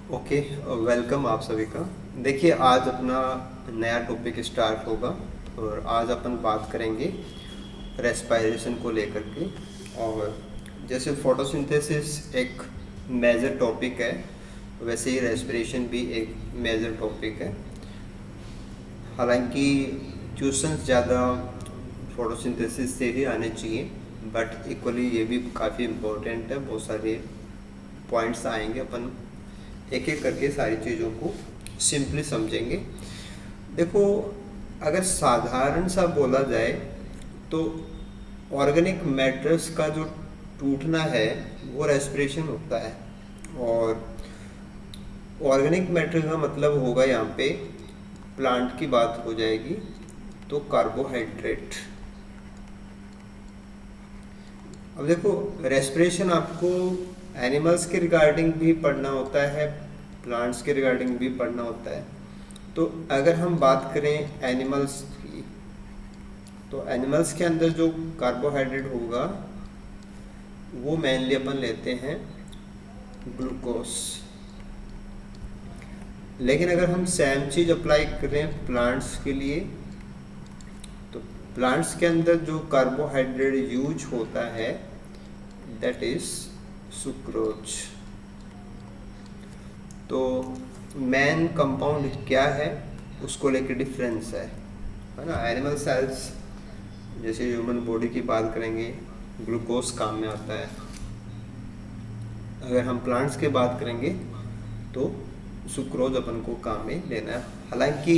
Okay, welcome आप सभी का। देखिए, आज अपना नया टॉपिक स्टार्ट होगा और आज अपन बात करेंगे रेस्पिरेशन को लेकर के। और जैसे फोटोसिंथेसिस एक मेजर टॉपिक है, वैसे ही रेस्पिरेशन भी एक मेजर टॉपिक है। हालांकि क्वेश्चंस ज़्यादा फोटोसिंथेसिस से ही आने चाहिए, बट इक्वली ये भी काफ़ी इम्पोर्टेंट है। बहुत सारे पॉइंट्स आएंगे, अपन एक एक करके सारी चीज़ों को सिंपली समझेंगे। देखो, अगर साधारण सा बोला जाए तो ऑर्गेनिक मैटर्स का जो टूटना है वो रेस्पिरेशन होता है। और ऑर्गेनिक मैटर का मतलब होगा, यहाँ पे प्लांट की बात हो जाएगी तो कार्बोहाइड्रेट। अब देखो, रेस्पिरेशन आपको एनिमल्स के रिगार्डिंग भी पढ़ना होता है, प्लांट्स के रिगार्डिंग भी पढ़ना होता है। तो अगर हम बात करें एनिमल्स की, तो एनिमल्स के अंदर जो कार्बोहाइड्रेट होगा वो मेनली अपन लेते हैं ग्लूकोज। लेकिन अगर हम सेम चीज़ अप्लाई करें प्लांट्स के लिए, तो प्लांट्स के अंदर जो कार्बोहाइड्रेट यूज होता है दैट इज सुक्रोज। तो मेन कंपाउंड क्या है उसको लेके डिफरेंस है ना। एनिमल सेल्स जैसे ह्यूमन बॉडी की बात करेंगे, ग्लूकोज काम में आता है। अगर हम प्लांट्स की बात करेंगे तो सुक्रोज अपन को काम में लेना है। हालांकि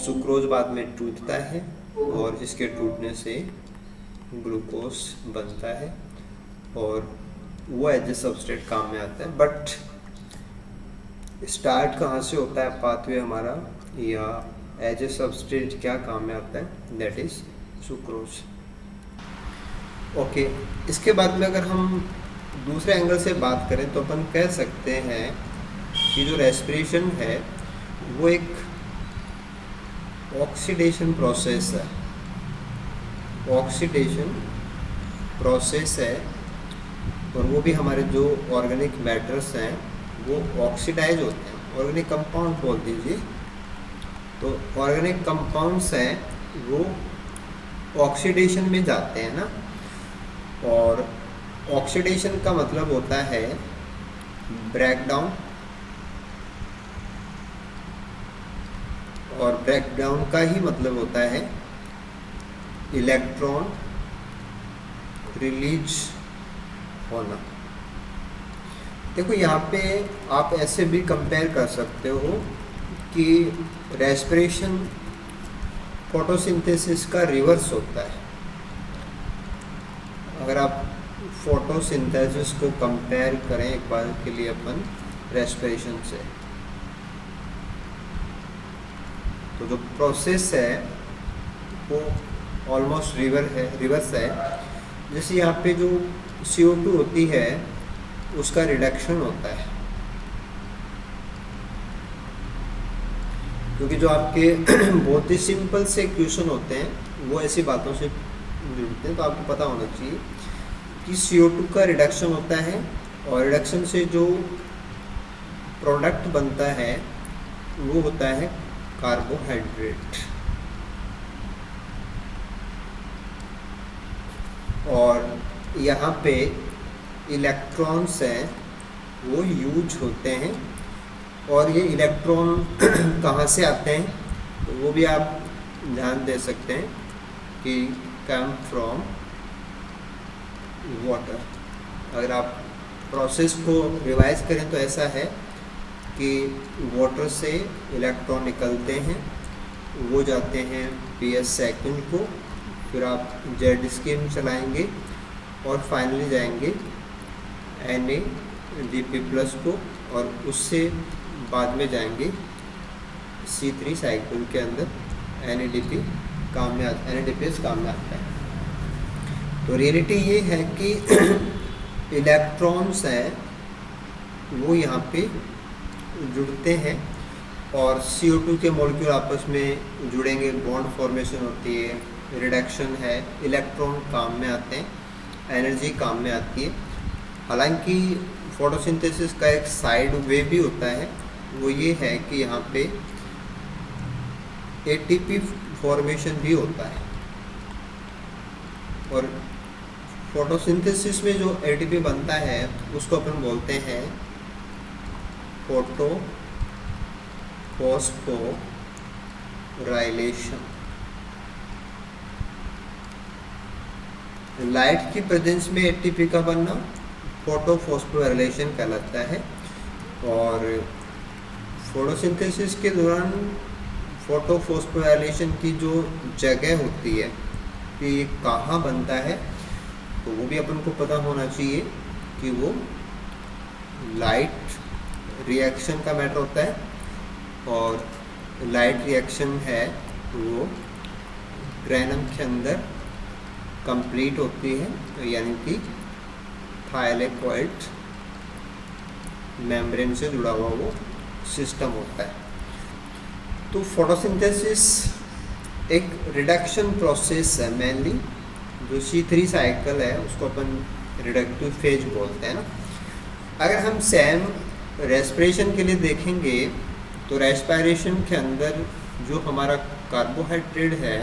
सुक्रोज बाद में टूटता है और इसके टूटने से ग्लूकोज बनता है और वो एज ए सबस्ट्रेट काम में आता है। बट स्टार्ट कहाँ से होता है पाथवे हमारा, या एज ए सबस्ट्रेट क्या काम में आता है, दैट इज सुक्रोज। ओके, इसके बाद में अगर हम दूसरे एंगल से बात करें तो अपन कह सकते हैं कि जो रेस्पिरेशन है वो एक ऑक्सीडेशन प्रोसेस है। ऑक्सीडेशन प्रोसेस है और वो भी हमारे जो ऑर्गेनिक मैटर्स हैं वो ऑक्सीडाइज होते हैं। ऑर्गेनिक कंपाउंड बोल दीजिए, तो ऑर्गेनिक कंपाउंड्स हैं वो ऑक्सीडेशन में जाते हैं ना। और ऑक्सीडेशन का मतलब होता है ब्रेकडाउन, और ब्रेकडाउन का ही मतलब होता है इलेक्ट्रॉन रिलीज होना। देखो, यहाँ पे आप ऐसे भी कंपेयर कर सकते हो कि रेस्पिरेशन फोटोसिंथेसिस का रिवर्स होता है। अगर आप फोटोसिंथेसिस को कंपेयर करें एक बार के लिए अपन रेस्पिरेशन से, तो जो प्रोसेस है वो ऑलमोस्ट रिवर्स है। जैसे यहाँ पे जो CO2 होती है उसका रिडक्शन होता है, क्योंकि जो आपके बहुत ही सिंपल से क्वेश्चन होते हैं वो ऐसी बातों से जुड़ते हैं। तो आपको पता होना चाहिए कि CO2 का रिडक्शन होता है और रिडक्शन से जो प्रोडक्ट बनता है वो होता है कार्बोहाइड्रेट। और यहाँ पे इलेक्ट्रॉन्स हैं वो यूज होते हैं, और ये इलेक्ट्रॉन कहाँ से आते हैं तो वो भी आप ध्यान दे सकते हैं कि कम फ्रॉम वाटर। अगर आप प्रोसेस को रिवाइज करें तो ऐसा है कि वाटर से इलेक्ट्रॉन निकलते हैं, वो जाते हैं PS सेकेंड को, फिर आप जेड स्कीम चलाएंगे और फाइनली जाएंगे NADP+ को, और उससे बाद में जाएंगे C3 साइकिल के अंदर NADPS काम में आता है। तो रियलिटी ये है कि इलेक्ट्रॉन्स हैं वो यहाँ पे जुड़ते हैं और CO2 के मॉलिक्यूल आपस में जुड़ेंगे, बॉन्ड फॉर्मेशन होती है, रिडक्शन है, इलेक्ट्रॉन काम में आते हैं, एनर्जी काम में आती है। हालांकि फोटोसिंथेसिस का एक साइड वे भी होता है, वो ये है कि यहाँ पे एटीपी फॉर्मेशन भी होता है। और फोटोसिंथेसिस में जो एटीपी बनता है उसको अपन बोलते हैं फोटो फॉस्फोराइलेशन। लाइट की प्रेजेंस में एटीपी का बनना फोटो फॉस्फोराइलेशन कहलाता है। और फोटोसिंथेसिस के दौरान फोटो फॉस्फोराइलेशन की जो जगह होती है कि ये कहाँ बनता है, तो वो भी अपन को पता होना चाहिए कि वो लाइट रिएक्शन का मैटर होता है। और लाइट रिएक्शन है वो ग्रैनम के अंदर कंप्लीट होती है, यानी कि थाइलेकोइड मेम्ब्रेन से जुड़ा हुआ वो सिस्टम होता है। तो फोटोसिंथेसिस एक रिडक्शन प्रोसेस है मेनली। जो C3 साइकिल है उसको अपन रिडक्टिव फेज बोलते हैं ना। अगर हम सेम रेस्पिरेशन के लिए देखेंगे तो रेस्पिरेशन के अंदर जो हमारा कार्बोहाइड्रेट है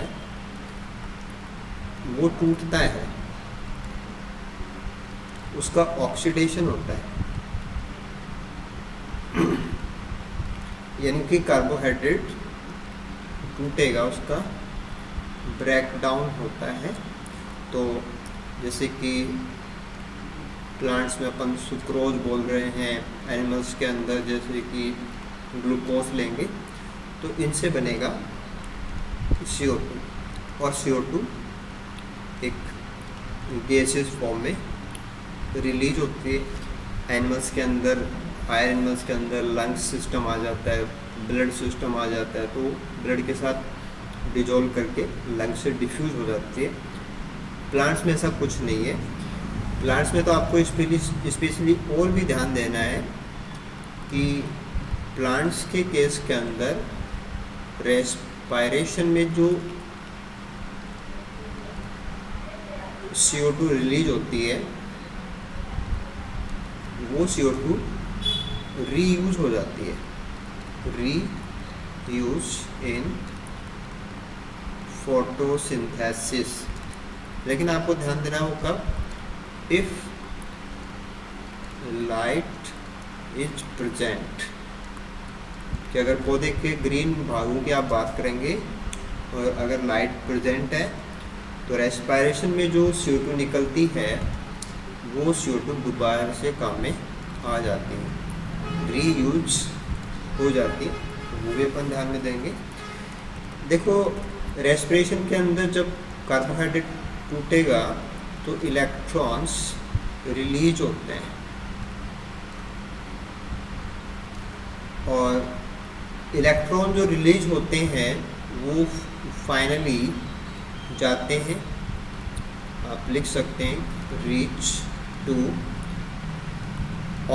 वो टूटता है, उसका ऑक्सीडेशन होता है, यानी कि कार्बोहाइड्रेट टूटेगा, उसका ब्रेकडाउन होता है। तो जैसे कि प्लांट्स में अपन सुक्रोज बोल रहे हैं, एनिमल्स के अंदर जैसे कि ग्लूकोज लेंगे तो इनसे बनेगा CO2। और CO2 एक गैसेस फॉर्म में रिलीज होती है एनिमल्स के अंदर। हायर एनिमल्स के अंदर लंग्स सिस्टम आ जाता है, ब्लड सिस्टम आ जाता है, तो ब्लड के साथ डिजोल्व करके लंग से डिफ्यूज हो जाती है। प्लांट्स में ऐसा कुछ नहीं है। प्लांट्स में तो आपको स्पेशली और भी ध्यान देना है कि प्लांट्स के केस के अंदर रेस्पिरेशन में जो CO2 रिलीज होती है वो CO2 रीयूज हो जाती है, रीयूज इन फोटोसिंथेसिस। लेकिन आपको ध्यान देना वो कब, इफ लाइट इज प्रेजेंट, कि अगर पौधे के ग्रीन भागों की आप बात करेंगे और अगर लाइट प्रेजेंट है तो रेस्पिरेशन में जो CO2 निकलती है वो CO2 दोबारा से काम में आ जाती है, रीयूज हो जाती है। वो भी अपन ध्यान में देंगे। देखो रेस्पिरेशन के अंदर जब कार्बोहाइड्रेट टूटेगा तो इलेक्ट्रॉन्स रिलीज होते हैं और इलेक्ट्रॉन जो रिलीज होते हैं वो फाइनली जाते हैं, आप लिख सकते हैं, रीच टू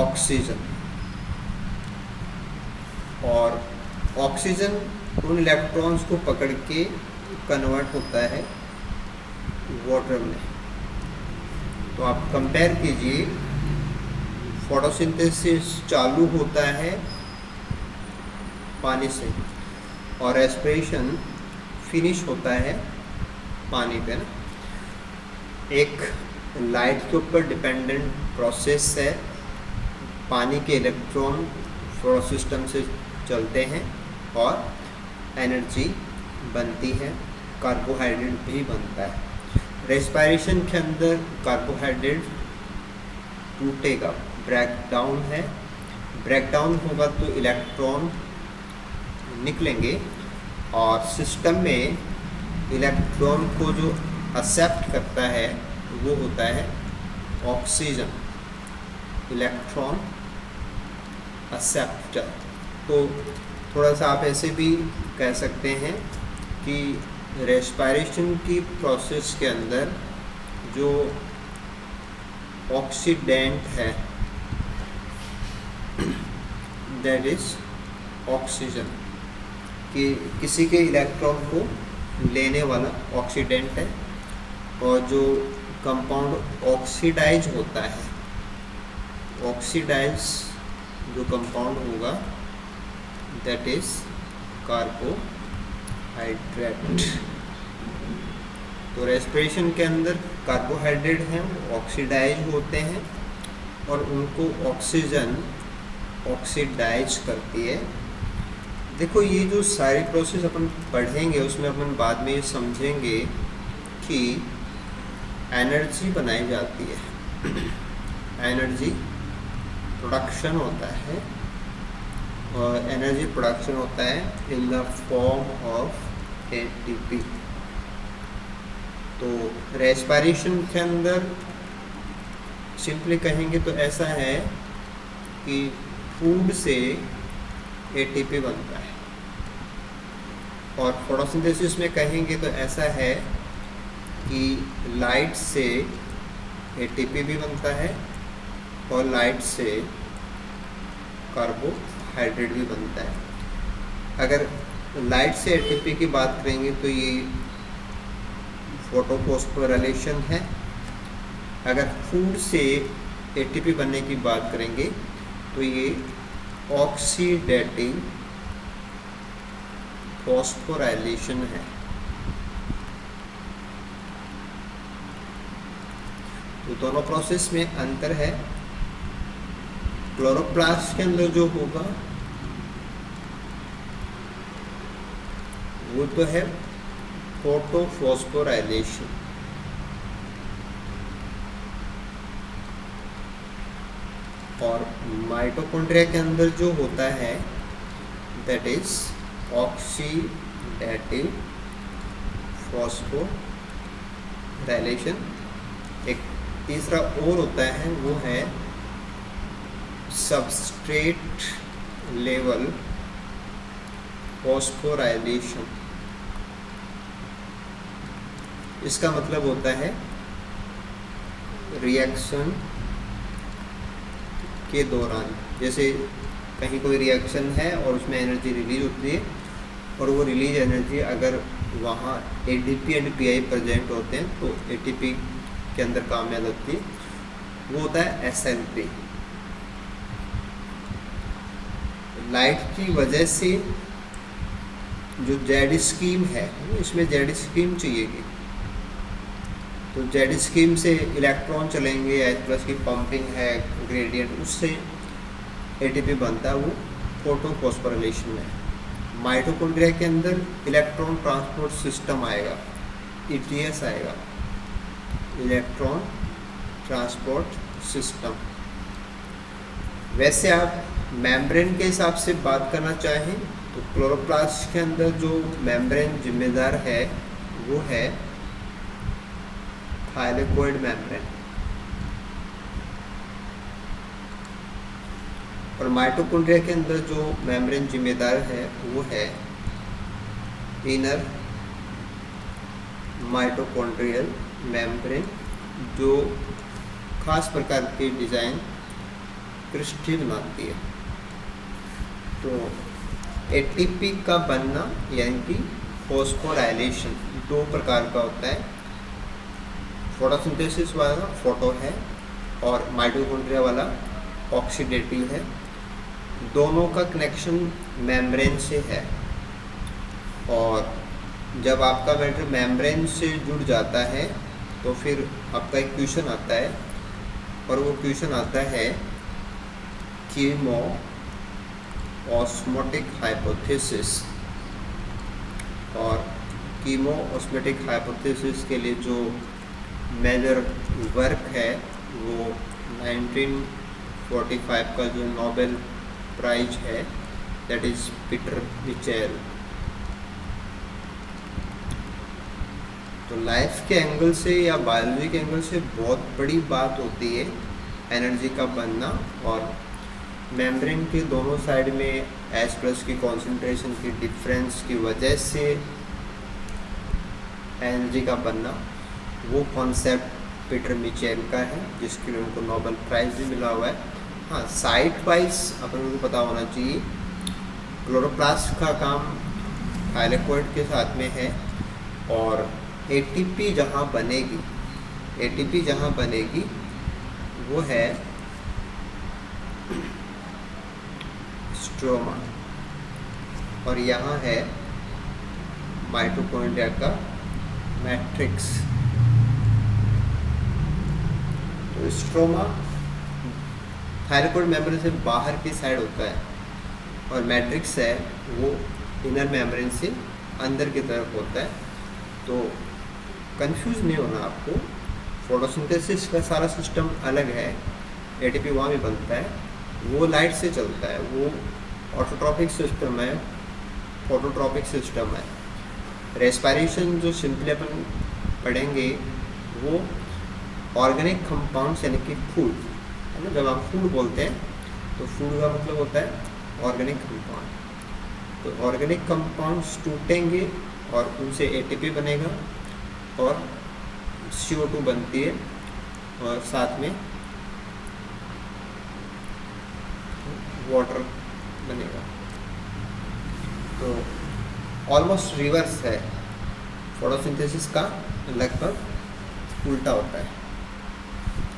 ऑक्सीजन। और ऑक्सीजन उन इलेक्ट्रॉन्स को पकड़ के कन्वर्ट होता है वाटर में। तो आप कंपेयर कीजिए, फोटोसिंथेसिस चालू होता है पानी से और रेस्पिरेशन फिनिश होता है पानी पे ना। एक लाइट के ऊपर डिपेंडेंट प्रोसेस है, पानी के इलेक्ट्रॉन फोटो सिस्टम से चलते हैं और एनर्जी बनती है, कार्बोहाइड्रेट भी बनता है। रेस्पिरेशन के अंदर कार्बोहाइड्रेट टूटेगा, ब्रेकडाउन है, ब्रेकडाउन होगा तो इलेक्ट्रॉन निकलेंगे और सिस्टम में इलेक्ट्रॉन को जो एक्सेप्ट करता है वो होता है ऑक्सीजन, इलेक्ट्रॉन एक्सेप्टर। तो थोड़ा सा आप ऐसे भी कह सकते हैं कि रेस्पिरेशन की प्रोसेस के अंदर जो ऑक्सीडेंट है दैट इज ऑक्सीजन, कि किसी के इलेक्ट्रॉन को लेने वाला ऑक्सीडेंट है। और जो कंपाउंड ऑक्सीडाइज होता है ऑक्सीडाइज जो कंपाउंड होगा दैट इज कार्बोहाइड्रेट। तो रेस्पिरेशन के अंदर कार्बोहाइड्रेट हैं, ऑक्सीडाइज होते हैं और उनको ऑक्सीजन ऑक्सीडाइज करती है। देखो ये जो सारी प्रोसेस अपन पढ़ेंगे उसमें अपन बाद में ये समझेंगे कि एनर्जी बनाई जाती है, एनर्जी प्रोडक्शन होता है और एनर्जी प्रोडक्शन होता है in the form of ATP. तो रेस्पिरेशन के अंदर सिंपली कहेंगे तो ऐसा है कि फूड से एटीपी बनता है, और फोटोसिंथेसिस में कहेंगे तो ऐसा है कि लाइट से एटीपी भी बनता है और लाइट से कार्बोहाइड्रेट भी बनता है। अगर लाइट से एटीपी की बात करेंगे तो ये फोटोफॉस्फोराइलेशन है। अगर फूड से एटीपी बनने की बात करेंगे तो ये ऑक्सीडेटिव फॉस्फोराइलेशन है। तो दोनों प्रोसेस में अंतर है। क्लोरोप्लास्ट के अंदर जो होगा वो तो है फोटोफॉस्फोराइलेशन, और माइटोकॉन्ड्रिया के अंदर जो होता है दैट इज ऑक्सीडेटिव फॉस्फोराइलेशन। एक तीसरा और होता है वो है सबस्ट्रेट लेवल फॉस्फोराइलेशन। इसका मतलब होता है रिएक्शन के दौरान, जैसे कहीं कोई रिएक्शन है और उसमें एनर्जी रिलीज होती है और वो रिलीज एनर्जी अगर वहाँ एडीपी एंड पीआई प्रेजेंट होते हैं तो एटीपी के अंदर काम में लगती है, वो होता है एसएनपी। लाइट की वजह से जो जेड स्कीम है इसमें जेड स्कीम चाहिएगी, तो जेड स्कीम से इलेक्ट्रॉन चलेंगे, H प्लस की पंपिंग है ग्रेडियंट, उससे एटीपी बनता है, वो फोटोफॉस्फोराइलेशन है। माइटोकॉन्ड्रिया के अंदर इलेक्ट्रॉन ट्रांसपोर्ट सिस्टम आएगा, ईटीएस आएगा, इलेक्ट्रॉन ट्रांसपोर्ट सिस्टम। वैसे आप मेम्ब्रेन के हिसाब से बात करना चाहें तो क्लोरोप्लास्ट के अंदर जो मेम्ब्रेन जिम्मेदार है वो है थाइलेकोइड मेम्ब्रेन, और माइटोकॉन्ड्रिया के अंदर जो मेम्ब्रेन जिम्मेदार है वो है इनर माइटोकॉन्ड्रियल मेम्ब्रेन, जो खास प्रकार की डिज़ाइन क्रिस्टल बनाती है। तो एटीपी का बनना यानी कि फॉस्फोराइलेशन दो प्रकार का होता है, फोटोसिंथेसिस वाला फोटो है और माइटोकॉन्ड्रिया वाला ऑक्सीडेटिव है। दोनों का कनेक्शन मेम्ब्रेन से है, और जब आपका मैटर मेम्ब्रेन से जुड़ जाता है तो फिर आपका एक क्वेश्चन आता है, और वो क्वेश्चन आता है कीमो ऑस्मोटिक हाइपोथेसिस। और कीमो ऑस्मोटिक हाइपोथेसिस के लिए जो मेजर वर्क है वो 1945 का जो नोबेल प्राइज है दैट इज पीटर मिचेल। तो लाइफ के एंगल से या बायोलॉजी के एंगल से बहुत बड़ी बात होती है एनर्जी का बनना, और मेम्ब्रेन के दोनों साइड में H प्लस की कॉन्सेंट्रेशन की डिफरेंस की वजह से एनर्जी का बनना, वो कॉन्सेप्ट पीटर मिचेल का है जिसके लिए उनको नोबेल प्राइज़ भी मिला हुआ है। हाँ, साइट वाइज अपन को पता होना चाहिए, क्लोरोप्लास्ट का काम थाइलेकोइड के साथ में है, और एटीपी जहाँ बनेगी वो है स्ट्रोमा, और यहाँ है माइटोकॉन्ड्रिया का मैट्रिक्स। तो स्ट्रोमा थायरॉइड मेम्ब्रेन से बाहर की साइड होता है, और मैट्रिक्स है वो इनर मेम्ब्रेन से अंदर की तरफ होता है। तो कंफ्यूज नहीं होना आपको, फोटोसिंथेसिस का सारा सिस्टम अलग है, एटीपी वहाँ भी बनता है, वो लाइट से चलता है, वो ऑटोट्रॉपिक सिस्टम है, फोटोट्रॉपिक सिस्टम है। रेस्पिरेशन जो सिंपली अपन पढ़ेंगे वो ऑर्गेनिक कंपाउंड्स यानी कि फूड है ना। जब आप फूड बोलते हैं तो फूड का मतलब होता है ऑर्गेनिक कंपाउंड। तो ऑर्गेनिक कंपाउंड्स टूटेंगे और उनसे एटीपी बनेगा और CO2 बनती है, और साथ में वाटर बनेगा। तो ऑलमोस्ट रिवर्स है, फोटोसिंथेसिस का लगभग उल्टा होता है।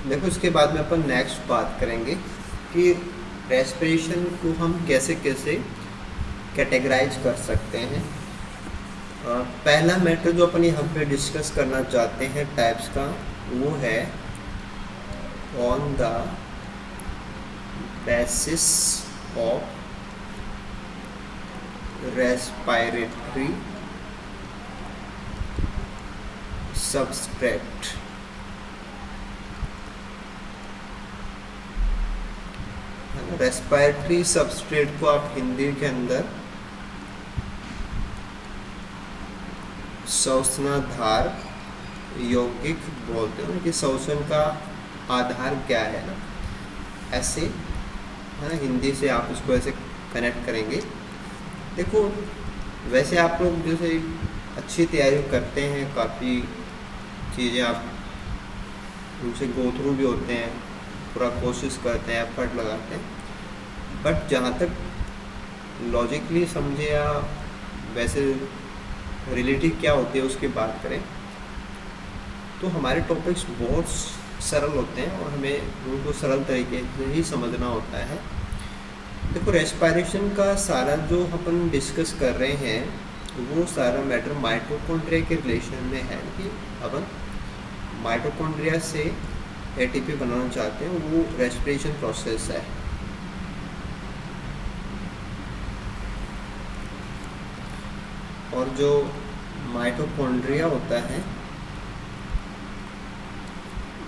देखो इसके बाद में अपन नेक्स्ट बात करेंगे कि रेस्पिरेशन को हम कैसे कैसे कैटेगराइज कर सकते हैं। पहला मैटर जो अपन यहाँ पे डिस्कस करना चाहते हैं टाइप्स का, वो है on the basis of respiratory substrate. Respiratory substrate को आप हिंदी के अंदर श्वसनाधार यौगिक बोलते हैं कि श्वसन का आधार क्या है ना, ऐसे है ना, हिंदी से आप उसको ऐसे कनेक्ट करेंगे। देखो वैसे आप लोग जैसे अच्छी तैयारी करते हैं, काफ़ी चीज़ें आप उनसे गो थ्रू भी होते हैं, पूरा कोशिश करते हैं, एफर्ट लगाते हैं, बट जहाँ तक लॉजिकली समझे या वैसे रिलेटिव क्या होती है उसकी बात करें तो हमारे टॉपिक्स बहुत सरल होते हैं और हमें उनको सरल तरीके से ही समझना होता है। देखो रेस्पिरेशन का सारा जो अपन डिस्कस कर रहे हैं वो सारा मैटर माइटोकॉन्ड्रिया के रिलेशन में है कि अपन माइटोकॉन्ड्रिया से एटीपी बनाना चाहते हैं, वो रेस्पिरेशन प्रोसेस है। और जो माइटोकॉन्ड्रिया होता है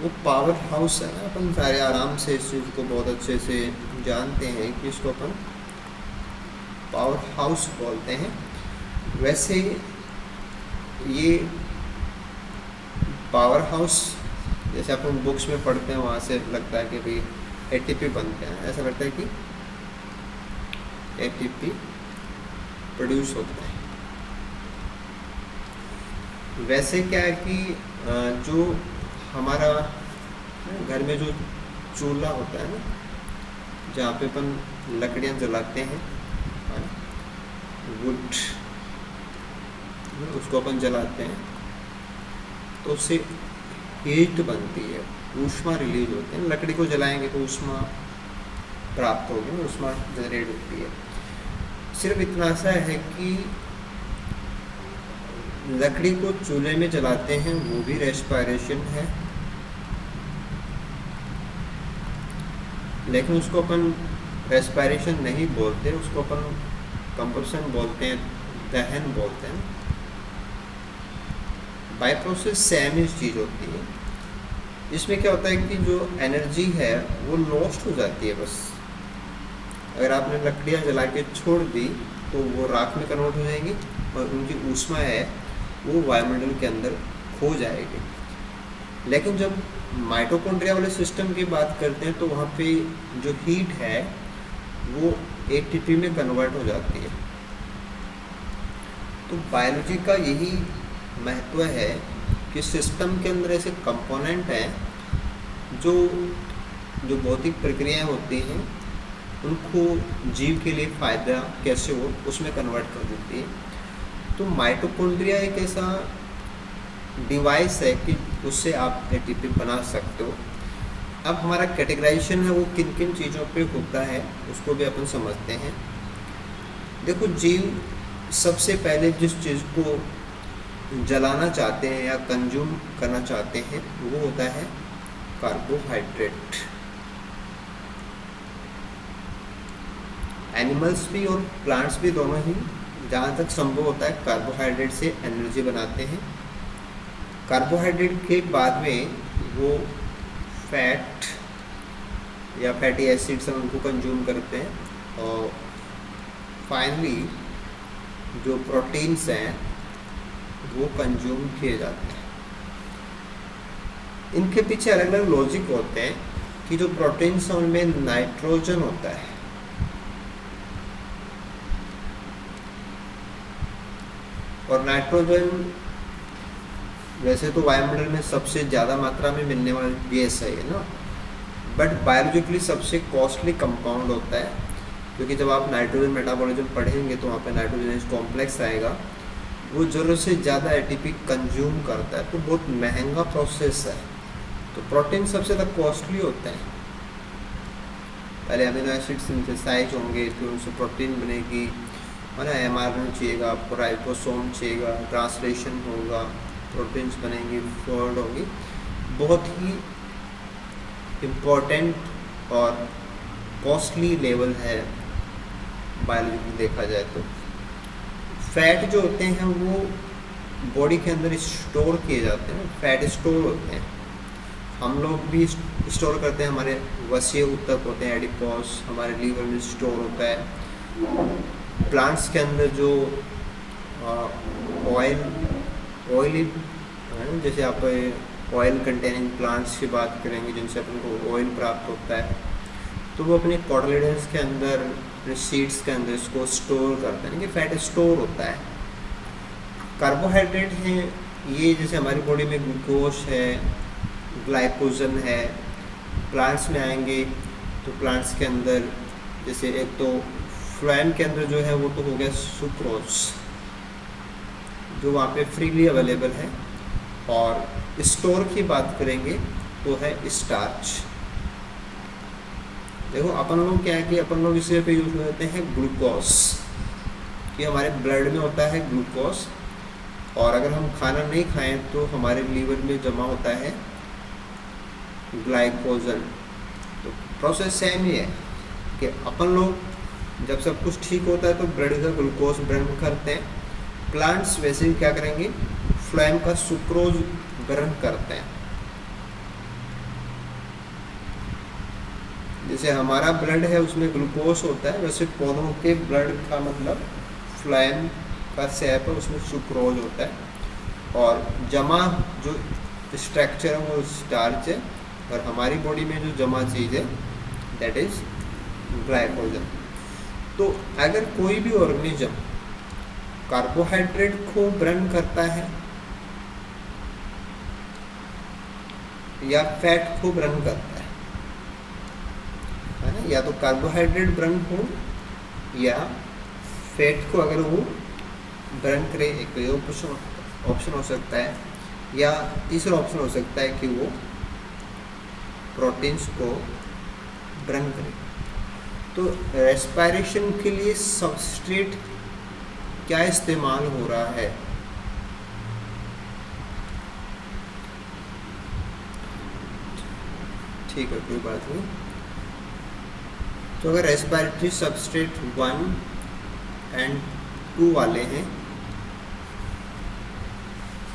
वो पावर हाउस है ना, अपन सारे आराम से इस चीज़ को बहुत अच्छे से जानते हैं कि इसको अपन पावर हाउस बोलते हैं। वैसे ये पावर हाउस जैसे अपन बुक्स में पढ़ते हैं वहाँ से लगता है कि भाई एटीपी बनते हैं, ऐसा लगता है कि एटीपी प्रोड्यूस होता है। वैसे क्या है कि जो हमारा घर में जो चूल्हा होता है ना, जहाँ पे अपन लकड़ियाँ जलाते हैं, वुड उसको अपन जलाते हैं तो उससे हीट बनती है, ऊष्मा रिलीज होती है। लकड़ी को जलाएंगे तो ऊष्मा प्राप्त होगी, ऊष्मा जनरेट होती है। सिर्फ इतना सा है कि लकड़ी को चूल्हे में जलाते हैं वो भी रेस्पिरेशन है, लेकिन उसको अपन रेस्पिरेशन नहीं बोलते, उसको अपन कंबशन बोलते हैं, दहन बोलते हैं। बाय प्रोसेस सेम ही चीज़ होती है। इसमें क्या होता है कि जो एनर्जी है वो लॉस्ट हो जाती है। बस अगर आपने लकड़ियाँ जला के छोड़ दी तो वो राख में कन्वर्ट हो जाएंगी और उनकी ऊष्मा है वो वायुमंडल के अंदर खो जाएगी। लेकिन जब माइटोकॉन्ड्रिया वाले सिस्टम की बात करते हैं तो वहाँ पे जो हीट है वो एटीपी में कन्वर्ट हो जाती है। तो बायोलॉजी का यही महत्व है कि सिस्टम के अंदर ऐसे कंपोनेंट हैं जो भौतिक प्रक्रियाएं होती हैं उनको जीव के लिए फ़ायदा कैसे हो उसमें कन्वर्ट कर देती है। तो माइटोकॉन्ड्रिया एक ऐसा डिवाइस है कि उससे आप एटीपी बना सकते हो। अब हमारा कैटेगराइजेशन है वो किन किन चीज़ों पे होता है उसको भी अपन समझते हैं। देखो, जीव सबसे पहले जिस चीज़ को जलाना चाहते हैं या कंज्यूम करना चाहते हैं वो होता है कार्बोहाइड्रेट। एनिमल्स भी और प्लांट्स भी दोनों ही जहाँ तक संभव होता है कार्बोहाइड्रेट से एनर्जी बनाते हैं। कार्बोहाइड्रेट के बाद में वो फैट या फैटी एसिड्स हम उनको कंज्यूम करते हैं और फाइनली जो प्रोटीन्स हैं वो कंज्यूम किए जाते हैं। इनके पीछे अलग अलग लॉजिक होते हैं कि जो प्रोटीन्स हैं उनमें नाइट्रोजन होता है और नाइट्रोजन वैसे तो वायुमंडल में सबसे ज़्यादा मात्रा में मिलने वाली गैस है ना, बट बायोलॉजिकली सबसे कॉस्टली कंपाउंड होता है, क्योंकि जब आप नाइट्रोजन मेटाबॉलिज्म पढ़ेंगे तो वहाँ पे नाइट्रोजन कॉम्प्लेक्स आएगा, वो ज़रूरत से ज़्यादा एटीपी कंज्यूम करता है, तो बहुत महंगा प्रोसेस है। तो प्रोटीन सबसे ज़्यादा कॉस्टली होता है। पहले अमीनो एसिड सिंथेसाइज होंगे फिर उनसे प्रोटीन बनेगी, है ना, एमआरएनए चाहिएगा आपको, राइबोसोम चाहिएगा, ट्रांसलेशन होगा, प्रोटीन्स बनेंगी, फोल्ड होगी। बहुत ही इम्पोर्टेंट और कॉस्टली लेवल है बायोलॉजी में देखा जाए तो। फैट जो होते हैं वो बॉडी के अंदर स्टोर किए जाते हैं, फैट स्टोर होते हैं। हम लोग भी स्टोर करते हैं, हमारे वसीय ऊतक होते हैं एडिपोस, हमारे लीवर में स्टोर होता है। प्लांट्स के अंदर जो ऑयली जैसे आप ऑयल कंटेनिंग प्लांट्स की बात करेंगे जिनसे अपन को ऑयल प्राप्त होता है, तो वो अपने कॉटलेडन्स के अंदर, सीड्स के अंदर इसको स्टोर करते हैं कि फैट स्टोर होता है। कार्बोहाइड्रेट हैं ये, जैसे हमारी बॉडी में ग्लूकोज है, ग्लाइकोजन है। प्लांट्स में आएंगे तो प्लांट्स के अंदर जैसे एक तो फ्लोएम के अंदर जो है वो तो हो गया सुक्रोज, जो वहाँ पे फ्रीली अवेलेबल है। और स्टोर की बात करेंगे तो है स्टार्च। देखो अपन लोग क्या है कि अपन लोग इसे पे यूज करते हैं ग्लूकोज, कि हमारे ब्लड में होता है ग्लूकोज, और अगर हम खाना नहीं खाएं तो हमारे लीवर में जमा होता है ग्लाइकोजन। तो प्रोसेस सेम ही है कि अपन लोग जब सब कुछ ठीक होता है तो ब्लड का ग्लूकोज बर्न करते हैं। प्लांट्स वैसे ही क्या करेंगे, फ्लोएम का सुक्रोज बर्न करते हैं। जैसे हमारा ब्लड है उसमें ग्लूकोज होता है, वैसे पौधों के ब्लड का मतलब फ्लोएम का सैप है उसमें सुक्रोज होता है, और जमा जो स्ट्रक्चर है वो स्टार्च है, और हमारी बॉडी में जो जमा चीज़ है दैट इज ग्लाइकोजन। तो अगर कोई भी ऑर्गेनिज्म कार्बोहाइड्रेट को बर्न करता है या फैट को बर्न करता है ना, या तो कार्बोहाइड्रेट बर्न हो या फैट को अगर वो बर्न करे, एक तो ये ऑप्शन हो सकता है, या तीसरा ऑप्शन हो सकता है कि वो प्रोटीन्स को बर्न करे। तो रेस्पिरेशन के लिए सबस्ट्रेट क्या इस्तेमाल हो रहा है? ठीक है, कोई बात नहीं। तो अगर रेस्पिरेटरी सबस्ट्रेट 1 और 2 वाले हैं,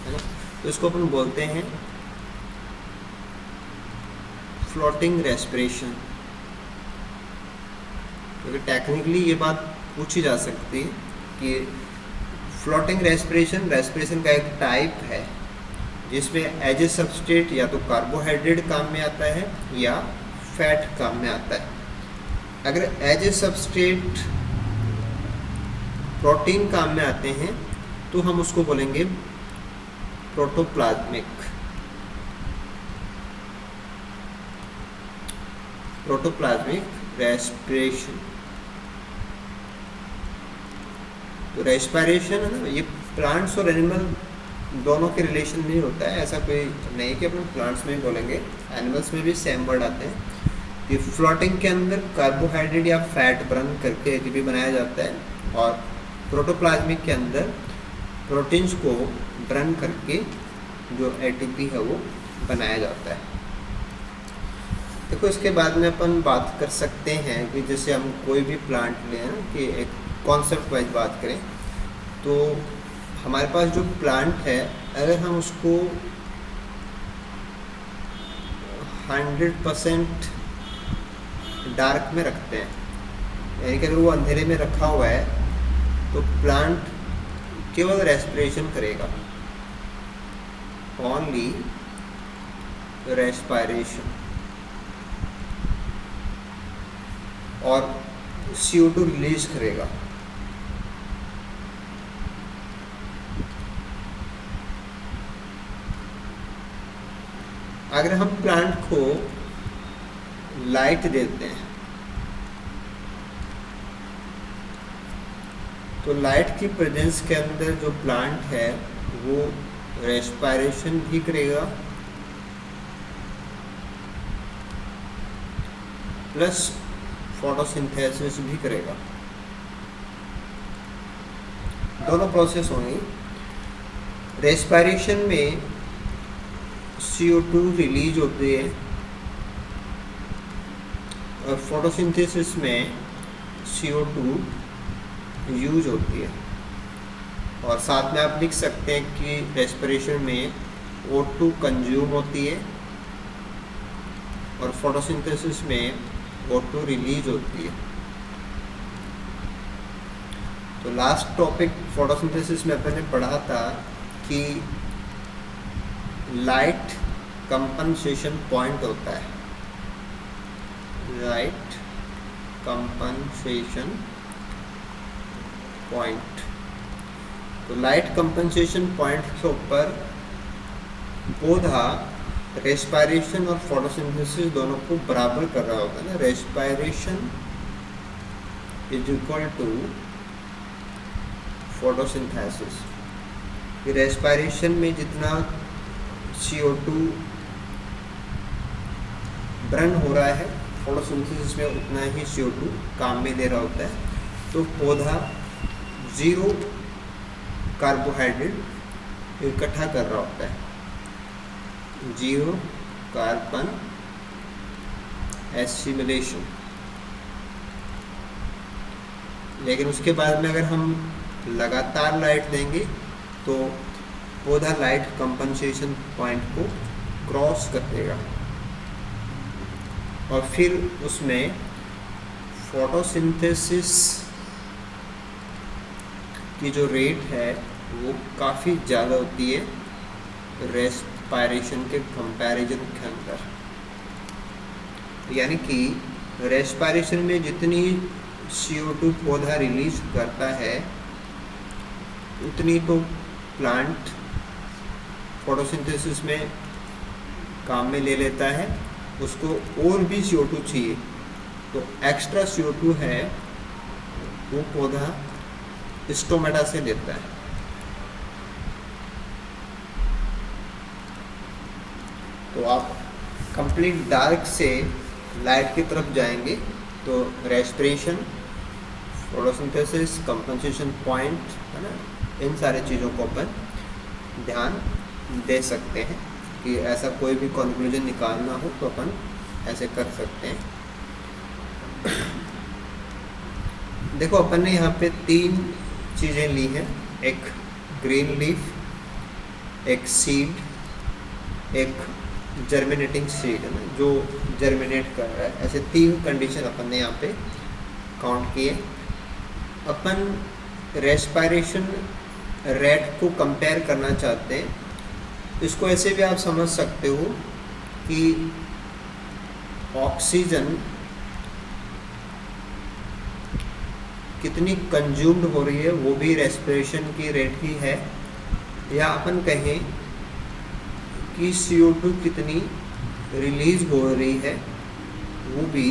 है ना, तो इसको अपन बोलते हैं फ्लोटिंग रेस्पिरेशन। क्योंकि टेक्निकली ये बात पूछी जा सकती है कि फ्लोटिंग रेस्पिरेशन का एक टाइप है जिसमें एज ए सबस्ट्रेट या तो कार्बोहाइड्रेट काम में आता है या फैट काम में आता है। अगर एज ए सबस्ट्रेट प्रोटीन काम में आते हैं तो हम उसको बोलेंगे प्रोटोप्लाज्मिक रेस्पिरेशन। तो रेस्पिरेशन है ना, ये प्लांट्स और एनिमल दोनों के रिलेशन में होता है, ऐसा कोई नहीं कि अपन प्लांट्स में ही बोलेंगे, एनिमल्स में भी सेम वर्ड आते हैं। ये फ्लोटिंग के अंदर कार्बोहाइड्रेट या फैट बर्न करके एटीपी बनाया जाता है, और प्रोटोप्लाज्मिक के अंदर प्रोटीन्स को बर्न करके जो एटीपी है वो बनाया जाता है। देखो इसके बाद में अपन बात कर सकते हैं कि जैसे हम कोई भी प्लांट लें ना, कि एक कॉन्सेप्ट वाइज बात करें, तो हमारे पास जो प्लांट है अगर हम उसको 100% डार्क में रखते हैं, यानी कि अगर वो अंधेरे में रखा हुआ है तो प्लांट केवल रेस्पिरेशन करेगा, ओनली रेस्पिरेशन, और CO2 रिलीज करेगा। अगर हम प्लांट को लाइट देते हैं तो लाइट की प्रेजेंस के अंदर जो प्लांट है वो रेस्पिरेशन भी करेगा प्लस फोटोसिंथेसिस भी करेगा। दोनों प्रोसेस होंगी। रेस्पिरेशन में CO2 रिलीज होती है और फोटोसिंथेसिस में CO2 यूज होती है, और साथ में आप लिख सकते हैं कि रेस्पिरेशन में O2 कंज्यूम होती है और फोटोसिंथेसिस में O2 रिलीज होती है। तो लास्ट टॉपिक फोटोसिंथेसिस में अपन ने पढ़ा था कि लाइट कंपनसेशन पॉइंट होता है, लाइट कंपनसेशन पॉइंट। तो लाइट कंपनसेशन पॉइंट के ऊपर पौधा रेस्पिरेशन और फोटोसिंथेसिस दोनों को बराबर कर रहा होता है ना। Respiration is equal to photosynthesis. Respiration में जितना CO2 बर्न हो रहा है, फोटोसिंथेसिस में उतना ही CO2 काम में दे रहा होता है। तो पौधा 0 कार्बोहाइड्रेट इकट्ठा कर रहा होता है, 0 कार्बन एसिमिलेशन। लेकिन उसके बाद में अगर हम लगातार लाइट देंगे तो पौधा लाइट कंपनसेशन पॉइंट को क्रॉस कर देगा और फिर उसमें फोटोसिंथेसिस की जो रेट है वो काफ़ी ज़्यादा होती है रेस्पिरेशन के कंपैरिजन के अंदर। यानी कि रेस्पिरेशन में जितनी CO2 पौधा रिलीज करता है उतनी तो प्लांट फोटोसिंथेसिस में काम में ले लेता है, उसको और भी CO2 चाहिए, तो एक्स्ट्रा CO2 है वो पौधा स्टोमेटा से लेता है। तो आप कंप्लीट डार्क से लाइट की तरफ जाएंगे तो रेस्पिरेशन, फोटोसिंथेसिस, कंपनसेशन पॉइंट है ना, इन सारे चीज़ों को अपन ध्यान दे सकते हैं कि ऐसा कोई भी कंक्लूजन निकालना हो तो अपन ऐसे कर सकते हैं। देखो अपन ने यहाँ पे 3 चीज़ें ली हैं, एक ग्रीन लीफ, एक सीड, एक जर्मिनेटिंग सीड है ना, जो जर्मिनेट कर रहा है। ऐसे 3 कंडीशन अपन ने यहाँ पे काउंट किए। अपन रेस्पिरेशन रेट को कंपेयर करना चाहते हैं। इसको ऐसे भी आप समझ सकते हो कि ऑक्सीजन कितनी कंज्यूम्ड हो रही है वो भी रेस्पिरेशन की रेट ही है, या अपन कहें कि CO2 कितनी रिलीज हो रही है वो भी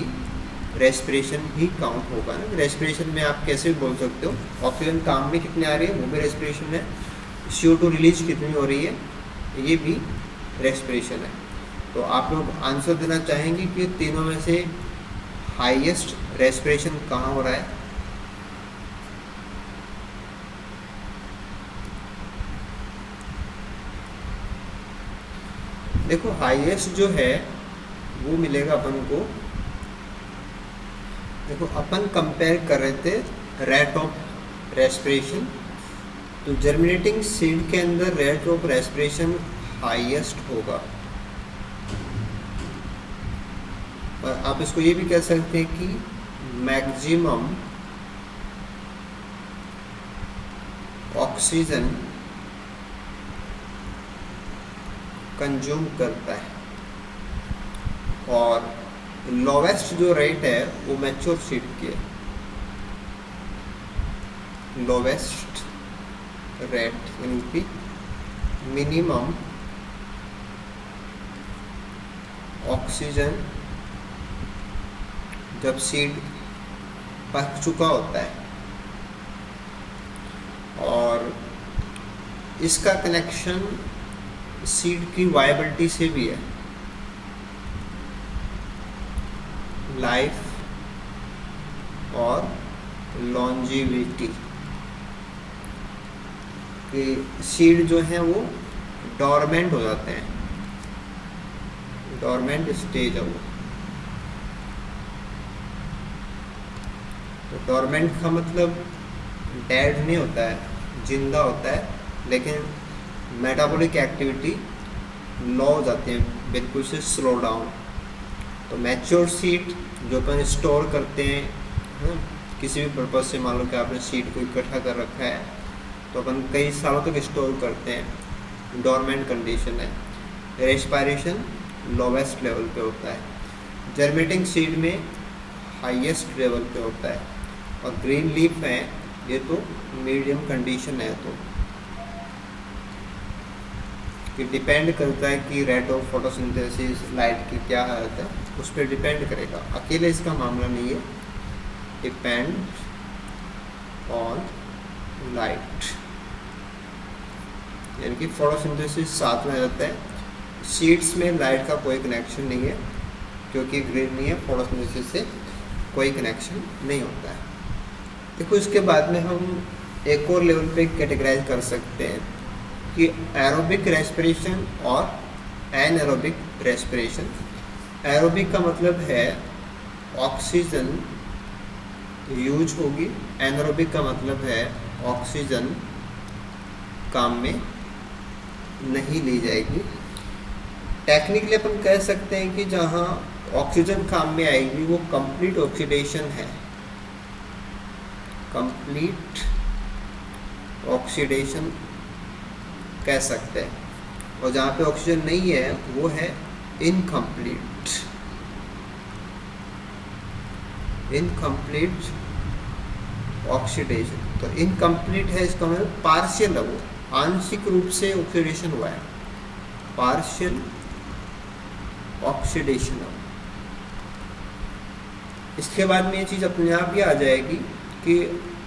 रेस्पिरेशन ही काउंट होगा ना। रेस्पिरेशन में आप कैसे बोल सकते हो ऑक्सीजन काम में कितनी आ रही है वो भी रेस्पिरेशन है, CO2 रिलीज कितनी हो रही है ये भी रेस्पिरेशन है। तो आप लोग आंसर देना चाहेंगे कि तीनों में से हाईएस्ट रेस्पिरेशन कहाँ हो रहा है? देखो हाईएस्ट जो है वो मिलेगा अपन को, देखो अपन कंपेयर कर रहे थे रेट ऑफ रेस्पिरेशन, तो जर्मिनेटिंग सीड के अंदर रेट ऑफ रेस्पिरेशन हाईएस्ट होगा। और आप इसको ये भी कह सकते हैं कि मैक्सिमम ऑक्सीजन कंज्यूम करता है, और लोवेस्ट जो रेट है वो मैच्योर सीड की है। लोवेस्ट रेट यानी कि मिनिमम ऑक्सीजन जब सीड पक चुका होता है, और इसका कनेक्शन सीड की वायबिलिटी से भी है। लाइफ और लॉन्जिविटी कि सीड जो है वो डोरमेंट हो जाते हैं, डोरमेंट स्टेज है वो। तो डोरमेंट का मतलब डेड नहीं होता है, जिंदा होता है, लेकिन मेटाबॉलिक एक्टिविटी लो हो जाती है, बिल्कुल से स्लो डाउन। तो मैच्योर सीड जो अपन स्टोर करते हैं, किसी भी पर्पज़ से, मान लो कि आपने सीड को इकट्ठा कर रखा है तो अपन कई सालों तक स्टोर करते हैं, डोरमेंट कंडीशन है। रेस्पिरेशन लोवेस्ट लेवल पे होता है, जर्मिनेटिंग सीड में हाईएस्ट लेवल पे होता है, और ग्रीन लीफ है ये तो मीडियम कंडीशन है। तो कि डिपेंड करता है कि रेट ऑफ फोटोसिंथेसिस, लाइट की क्या हालत है, उस पर डिपेंड करेगा, अकेले इसका मामला नहीं है। डिपेंड ऑन लाइट, यानी कि फोटोसिंथेसिस साथ में रहता है। सीड्स में लाइट का कोई कनेक्शन नहीं है, क्योंकि ग्रीन नहीं है, फोटोसिंथेसिस से कोई कनेक्शन नहीं होता है। देखो इसके बाद में हम एक और लेवल पे कैटेगराइज कर सकते हैं कि एरोबिक रेस्पिरेशन और एनएरोबिक रेस्पिरेशन। एरोबिक का मतलब है ऑक्सीजन यूज होगी, एनएरोबिक का मतलब है ऑक्सीजन काम में नहीं ली जाएगी। टेक्निकली अपन कह सकते हैं कि जहाँ ऑक्सीजन काम में आएगी वो कंप्लीट ऑक्सीडेशन है, कंप्लीट ऑक्सीडेशन कह सकते हैं, और जहाँ पे ऑक्सीजन नहीं है वो है इनकम्प्लीट। इनकम्प्लीट ऑक्सीडेशन, तो इनकम्प्लीट है इसका मतलब पार्शियल है, वो आंशिक रूप से ऑक्सीडेशन हुआ है, पार्शियल ऑक्सीडेशन है। इसके बाद में ये चीज़ अपने आप ही आ जाएगी कि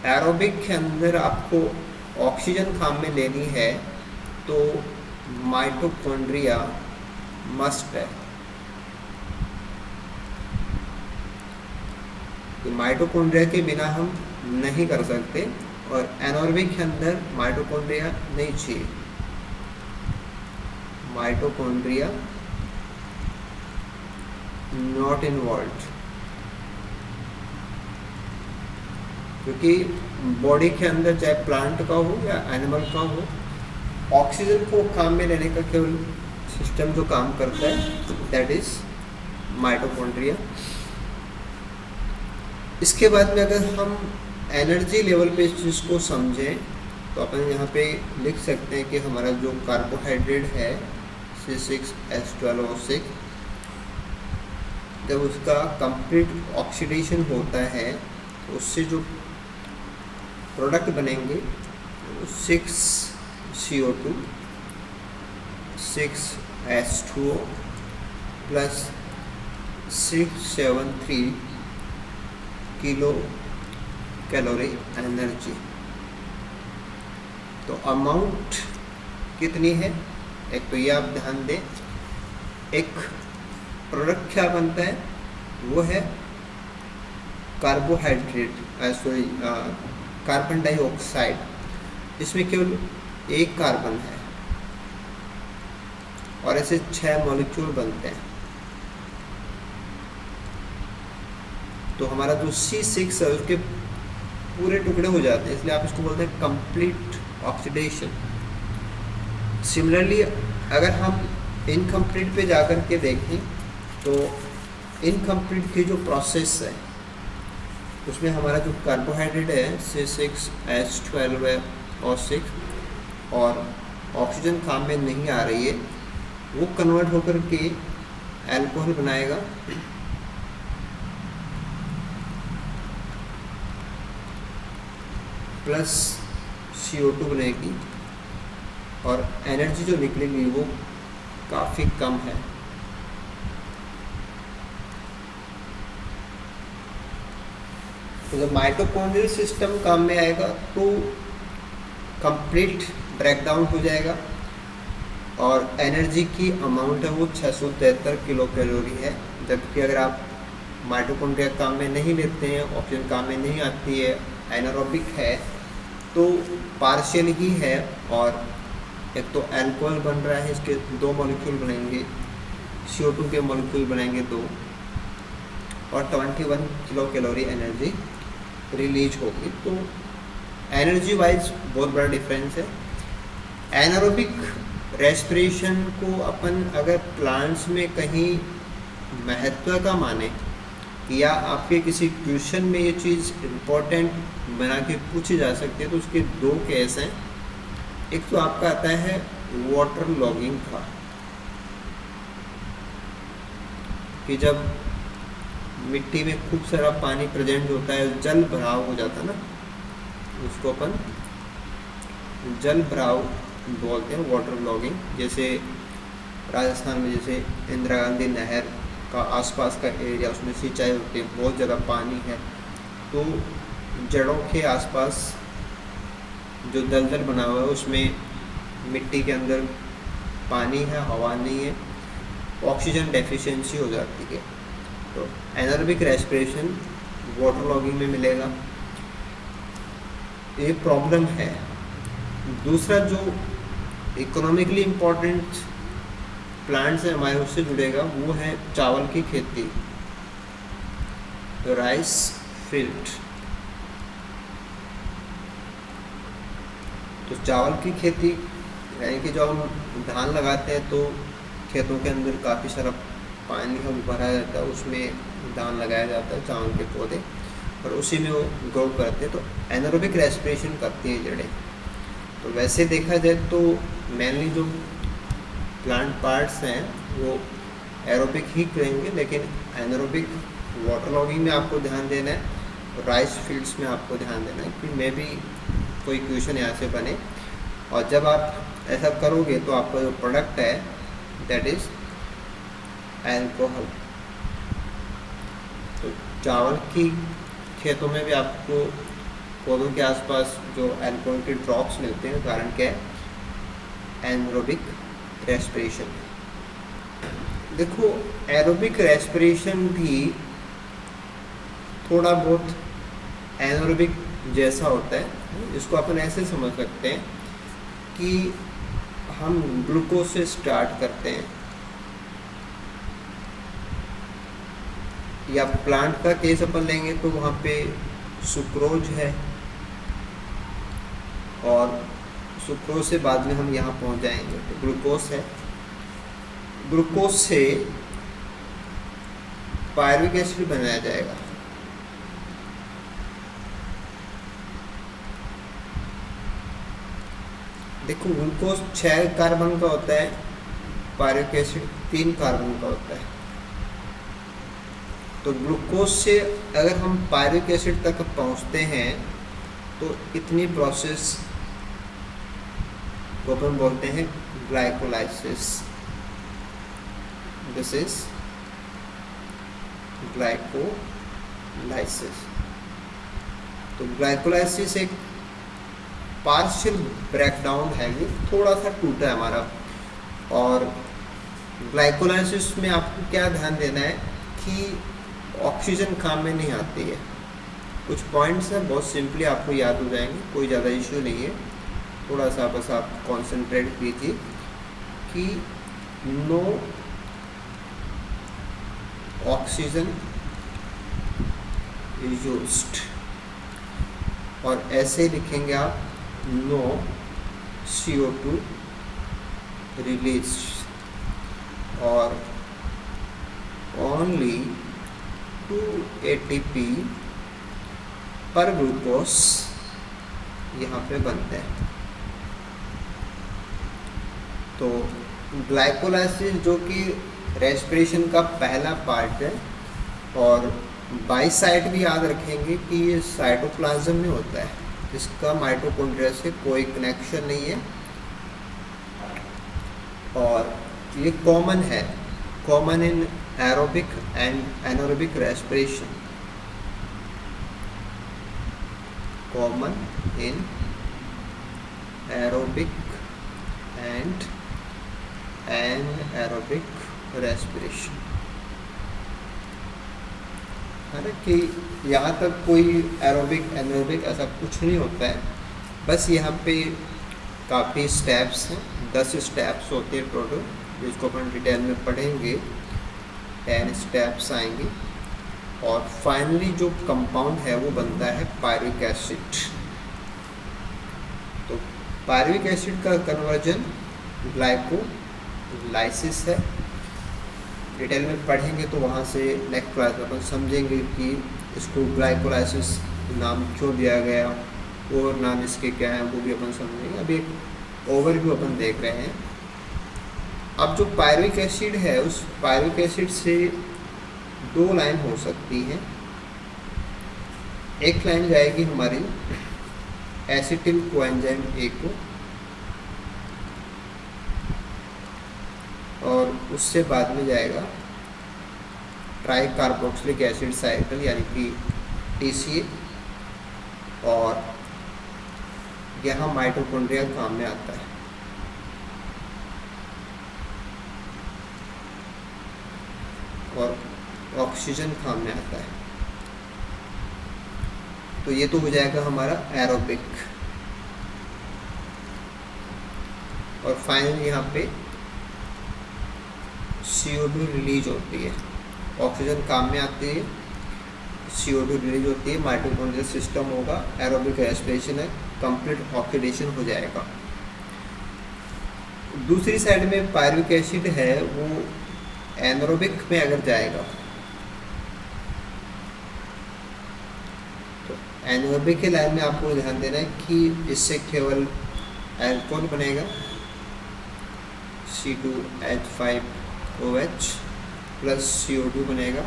एरोबिक के अंदर आपको ऑक्सीजन काम में लेनी है तो माइटोकॉन्ड्रिया मस्ट है। तो माइटोकॉन्ड्रिया के बिना हम नहीं कर सकते, और एनोरेबिक के अंदर माइटोकॉन्ड्रिया नहीं चाहिए, माइटोकॉन्ड्रिया नॉट इन्वॉल्व्ड, क्योंकि बॉडी के अंदर चाहे प्लांट का हो या एनिमल का हो, ऑक्सीजन को काम में लेने का केवल सिस्टम जो काम करता है दैट इज माइटोकॉन्ड्रिया। इसके बाद में अगर हम एनर्जी लेवल पे इस चीज़ को समझें तो अपन यहाँ पे लिख सकते हैं कि हमारा जो कार्बोहाइड्रेट है C6H12O6, जब उसका कंप्लीट ऑक्सीडेशन होता है तो उससे जो प्रोडक्ट बनेंगे 6CO2 6H2O plus 673 kilo calorie energy. तो अमाउंट कितनी है, एक तो ये आप ध्यान दें एक प्रोडक्ट क्या बनता है, वो है कार्बोहाइड्रेट, सॉरी कार्बन डाइऑक्साइड। इसमें केवल एक कार्बन है और ऐसे 6 मॉलिक्यूल बनते हैं। तो हमारा जो C6 है उसके पूरे टुकड़े हो जाते हैं, इसलिए आप इसको बोलते हैं कंप्लीट ऑक्सीडेशन। सिमिलरली अगर हम इनकम्प्लीट पे जाकर के देखें तो इनकम्प्लीट की जो प्रोसेस है उसमें हमारा जो कार्बोहाइड्रेट है C6H12 है और 6 और ऑक्सीजन काम में नहीं आ रही है, वो कन्वर्ट होकर के अल्कोहल बनाएगा। प्लस CO2 बनेगी और एनर्जी जो निकलेगी वो काफ़ी कम है। तो जब माइटोकॉन्ड्रियल सिस्टम काम में आएगा तो कंप्लीट ब्रेकडाउन हो जाएगा और एनर्जी की अमाउंट है वो 673 किलो कैलोरी है। जबकि अगर आप माइटोकॉन्ड्रिया काम में नहीं लेते हैं, ऑक्सीजन काम में नहीं आती है, एनारोबिक है, तो पार्शियल ही है। और एक तो अल्कोहल बन रहा है, इसके 2 मॉलिक्यूल बनेंगे, CO2 के मॉलिक्यूल बनेंगे 2 और 21 किलो कैलोरी एनर्जी रिलीज होगी। तो एनर्जी वाइज बहुत बड़ा डिफरेंस है। एनारोबिक रेस्पिरेशन को अपन अगर प्लांट्स में कहीं महत्व का माने या आपके किसी क्वेश्चन में ये चीज़ इम्पोर्टेंट बना के पूछी जा सकती है तो उसके 2 केस हैं। एक तो आपका आता है वाटर लॉगिंग का, कि जब मिट्टी में खूब सारा पानी प्रेजेंट होता है, जल भराव हो जाता है ना, उसको अपन जल भराव बोलते हैं, वाटर लॉगिंग। जैसे राजस्थान में जैसे इंदिरा गांधी नहर का आसपास का एरिया, उसमें सिंचाई होती है, बहुत ज़्यादा पानी है, तो जड़ों के आसपास जो दलदल बना हुआ है उसमें मिट्टी के अंदर पानी है, हवा नहीं है, ऑक्सीजन डेफिशिएंसी हो जाती है। तो एनारोबिक रेस्पिरेशन वाटर लॉगिंग में मिलेगा, ये प्रॉब्लम है। दूसरा जो इकोनॉमिकली इम्पोर्टेंट प्लांट्स है हमारे, उससे जुड़ेगा, वो है चावल की खेती, तो राइस फील्ड। तो चावल की खेती यानी कि जब हम धान लगाते हैं तो खेतों के अंदर काफ़ी सारा पानी हम भरा जाता है, उसमें धान लगाया जाता है, चावल के पौधे, और उसी में वो ग्रो करते हैं। तो एनारोबिक रेस्पिरेशन करती हैं जड़ें। तो वैसे देखा जाए तो मेनली जो प्लांट पार्ट्स हैं वो एरोबिक ही करेंगे, लेकिन एनारोबिक वाटर लॉगिंग में आपको ध्यान देना है, राइस फील्ड्स में आपको ध्यान देना है कि मे बी कोई क्वेश्चन यहाँ से बने। और जब आप ऐसा करोगे तो आपका जो प्रोडक्ट है दैट इज़ अल्कोहल। तो चावल की खेतों में भी आपको पौधों के आसपास जो अल्कोहल के ड्रॉप्स मिलते हैं, कारण क्या है, एनारोबिक रेस्पिरेशन। देखो एरोबिक रेस्पिरेशन भी थोड़ा बहुत एनारोबिक जैसा होता है। इसको अपन ऐसे समझ सकते हैं कि हम ग्लूकोज से स्टार्ट करते हैं, या प्लांट का केस अपन लेंगे तो वहाँ पे सुक्रोज है, और सुक्रोज से बाद में हम यहाँ पहुँच जाएंगे तो ग्लूकोज है। ग्लूकोज से पायरुविक एसिड बनाया जाएगा। देखो ग्लूकोज 6 कार्बन का होता है, पायरुविक एसिड 3 कार्बन का होता है। तो ग्लूकोज से अगर हम पायरुविक एसिड तक पहुंचते हैं तो इतनी प्रोसेस को अपन बोलते हैं ग्लाइकोलाइसिस। This is glycolysis. तो ग्लाइकोलाइसिस एक पार्शियल ब्रेकडाउन है, ये थोड़ा सा टूटा है हमारा, और ग्लाइकोलाइसिस में आपको क्या ध्यान देना है कि ऑक्सीजन काम में नहीं आती है। कुछ पॉइंट्स हैं, बहुत सिंपली आपको याद हो जाएंगे, कोई ज़्यादा इश्यू नहीं है। थोड़ा सा बस आप कंसंट्रेट कीजिए कि नो ऑक्सीजन यूज्ड, और ऐसे लिखेंगे आप नो CO2 रिलीज, और ओनली 2 ATP पर ग्लूकोज यहाँ पे बनते हैं। तो ग्लाइकोलाइसिस जो कि रेस्पिरेशन का पहला पार्ट है, और बाई साइड भी याद रखेंगे कि ये साइटोप्लाज्म में होता है, इसका माइटोकॉन्ड्रिया से कोई कनेक्शन नहीं है, और ये कॉमन है, common in aerobic and anaerobic respiration, common in aerobic and anaerobic respiration, है ना। कि यहाँ तक कोई एरोबिक एनारोबिक ऐसा कुछ नहीं होता है, बस यहाँ पे काफ़ी स्टेप्स हैं, 10 स्टेप्स होते हैं टोटल, जिसको अपन डिटेल में पढ़ेंगे, 10 स्टेप्स आएंगे, और फाइनली जो कंपाउंड है वो बनता है पायरुविक एसिड। तो पायरुविक एसिड का कन्वर्जन ग्लाइकोलाइसिस है, डिटेल में पढ़ेंगे तो वहाँ से नेक्स्ट क्लास में अपन समझेंगे कि इसको ग्लाइकोलाइसिस नाम क्यों दिया गया, और नाम इसके क्या है वो भी अपन समझेंगे। अभी एक ओवरव्यू अपन देख रहे हैं। अब जो पायरुविक एसिड है, उस पायरुविक एसिड से 2 लाइन हो सकती है। एक लाइन जाएगी हमारी एसिटिल कोएंजाइम ए को, और उससे बाद में जाएगा ट्राई कार्बोक्सिलिक एसिड साइकिल यानी कि TCA, और यहाँ माइटोकॉन्ड्रिया काम में आता है। और ऑक्सीजन काम में आता है। तो ये तो हो जाएगा हमारा एरोबिक, और फाइनल यहाँ पे CO2 रिलीज होती है, ऑक्सीजन काम में आती है, CO2 रिलीज होती है, माइटोकॉन्ड्रियल सिस्टम होगा, एरोबिक रेस्पिरेशन है, कंप्लीट ऑक्सीडेशन हो जाएगा। दूसरी साइड में पायरुविक एसिड है, वो एनारोबिक में अगर जाएगा तो एनारोबिक के लाइन में आपको ध्यान देना है कि इससे केवल अल्कोहल बनेगा, C2H5OH प्लस CO2 बनेगा,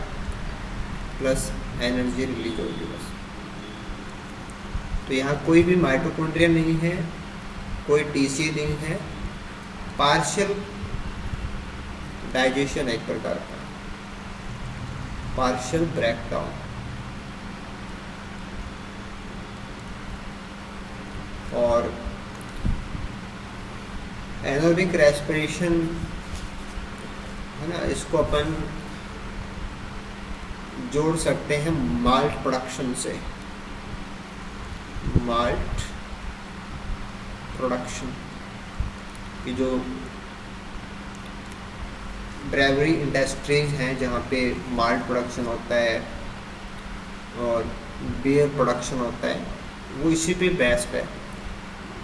प्लस एनर्जी रिलीज होगी बस। तो यहाँ कोई भी माइटोकॉन्ड्रिया नहीं है, कोई TCA नहीं है, पार्शियल डाइजेशन एक प्रकार का, पार्शियल ब्रेकडाउन। और एनारोबिक रेस्पिरेशन है ना, इसको अपन जोड़ सकते हैं माल्ट प्रोडक्शन से, माल्ट प्रोडक्शन की जो ब्रेवरी इंडस्ट्रीज हैं जहाँ पे माल्ट प्रोडक्शन होता है और बियर प्रोडक्शन होता है, वो इसी पे बेस्ड है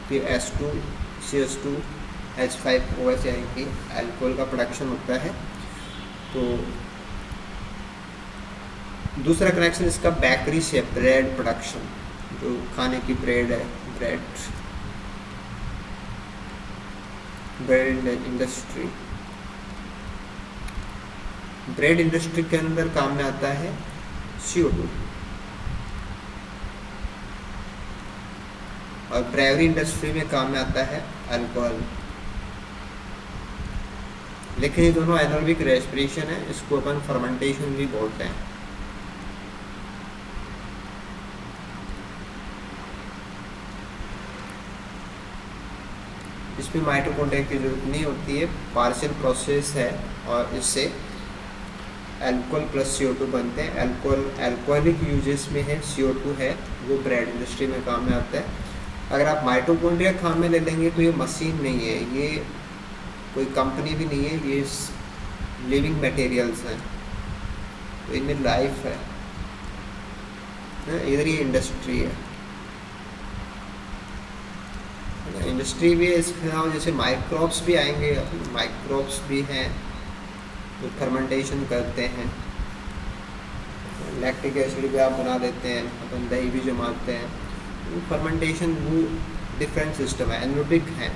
कि H2CH2H5OH यानी कि अल्कोहल का प्रोडक्शन होता है। तो दूसरा कनेक्शन इसका बेकरी से, ब्रेड प्रोडक्शन, जो खाने की ब्रेड है, ब्रेड इंडस्ट्री, ब्रेड इंडस्ट्री के अंदर काम में आता है CO2, और ब्रेवरी इंडस्ट्री में काम में आता है अल्कोहल। लेकिन ये दोनों एनारोबिक रेस्पिरेशन है, इसको अपन फर्मेंटेशन भी बोलते हैं। इसमें माइटोकॉन्ड्रिया की जरूरत नहीं होती है, पार्शियल प्रोसेस है और इससे अल्कोहल प्लस CO2 बनते हैं। अल्कोहलिक यूजेस में है, CO2 है, वो ब्रेड इंडस्ट्री में काम में आता है। अगर आप माइटोकॉन्ड्रिया काम में ले लेंगे तो ये मशीन नहीं है, ये कोई कंपनी भी नहीं है, ये लिविंग मटेरियल्स हैं, तो इनमें लाइफ है। इधर ये इंडस्ट्री है, इंडस्ट्री भी है। इसके अलावा जैसे माइक्रोब्स भी आएंगे, माइक्रोब्स भी हैं जो फर्मेंटेशन करते हैं। लैक्टिक एसिड भी आप बना देते हैं, अपन दही भी जमाते हैं। फर्मेंटेशन वो डिफरेंट सिस्टम है, एनारोबिक है।